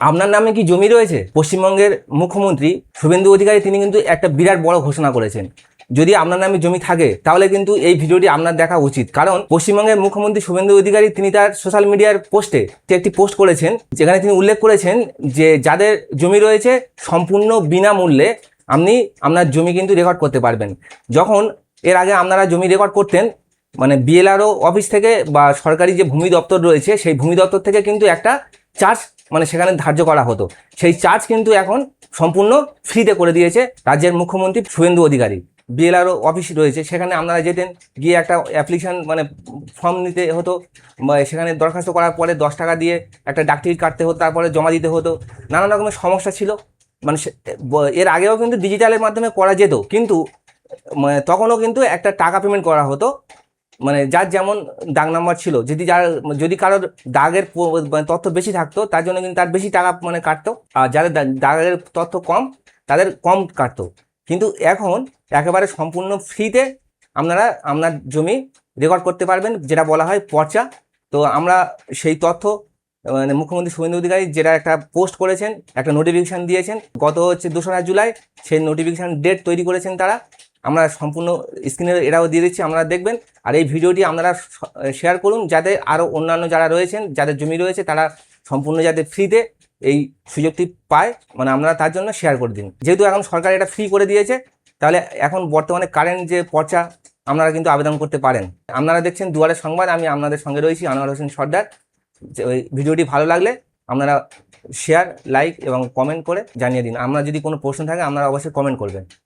আপনার নামে কি জমি রয়েছে? পশ্চিমবঙ্গের মুখ্যমন্ত্রী শুভেন্দু অধিকারী তিনি কিন্তু একটা বিরাট বড় ঘোষণা করেছেন। যদি আপনার নামে জমি থাকে তাহলে কিন্তু এই ভিডিওটি আপনার দেখা উচিত, কারণ পশ্চিমবঙ্গের মুখ্যমন্ত্রী শুভেন্দু অধিকারী তিনি তার সোশ্যাল মিডিয়ার পোস্টে একটি পোস্ট করেছেন, যেখানে তিনি উল্লেখ করেছেন যে যাদের জমি রয়েছে সম্পূর্ণ বিনামূল্যে আপনি আপনার জমি কিন্তু রেকর্ড করতে পারবেন। যখন এর আগে আপনারা জমি রেকর্ড করতেন, মানে বিএলআরও অফিস থেকে বা সরকারি যে ভূমি দপ্তর রয়েছে সেই ভূমি দপ্তর থেকে কিন্তু একটা চার্জ মানে সেখানে ধার্য করা হতো। সেই চার্জ কিন্তু এখন সম্পূর্ণ ফ্রিতে করে দিয়েছে রাজ্যের মুখ্যমন্ত্রী শুভেন্দু অধিকারী। বিএলআরও অফিস রয়েছে, সেখানে আপনারা যেতেন, গিয়ে একটা অ্যাপ্লিকেশন মানে ফর্ম নিতে হতো, সেখানে দরখাস্ত করার পরে 10 টাকা দিয়ে একটা ডাকটিকিট কাটতে হতো, তারপরে জমা দিতে হতো। নানা রকমের সমস্যা ছিল। মানে এর আগেও কিন্তু ডিজিটালের মাধ্যমে করা যেত, কিন্তু তখনও কিন্তু একটা টাকা পেমেন্ট করা হতো, মানে যার যেমন দাগ নাম্বার ছিল, যদি কারোর দাগের তথ্য বেশি থাকতো তার জন্য কিন্তু তার বেশি টাকা মানে কাটতো, আর যাদের দাগের তথ্য কম তাদের কম কাটতো। কিন্তু এখন একেবারে সম্পূর্ণ ফ্রিতে আপনারা আপনার জমি রেকর্ড করতে পারবেন, যেটা বলা হয় পর্চা। তো আমরা সেই তথ্য মানে মুখ্যমন্ত্রী শুভেন্দু অধিকারী যেটা একটা পোস্ট করেছেন, একটা নোটিফিকেশান দিয়েছেন গত 2রা জুলাই, সেই নোটিফিকেশান ডেট তৈরি করেছেন তারা। আমরা সম্পূর্ণ স্ক্রিনে এটাও দিয়ে দিচ্ছি, আপনারা দেখবেন। আর এই ভিডিওটি আপনারা শেয়ার করুন, যাতে আরও অন্যান্য যারা রয়েছেন, যাদের জমি রয়েছে, তারা সম্পূর্ণ যাতে ফ্রিতে এই সুযোগটি পায়, মানে আপনারা তার জন্য শেয়ার করে দিন। যেহেতু এখন সরকার এটা ফ্রি করে দিয়েছে, তাহলে এখন বর্তমানে কারেন্ট যে পর্চা আপনারা কিন্তু আবেদন করতে পারেন। আপনারা দেখছেন দুয়ারের সংবাদ, আমি আপনাদের সঙ্গে রয়েছি আনোয়ার হোসেন সর্দার। ওই ভিডিওটি ভালো লাগলে আপনারা শেয়ার, লাইক এবং কমেন্ট করে জানিয়ে দিন। আপনার যদি কোনো প্রশ্ন থাকে আপনারা অবশ্যই কমেন্ট করবেন।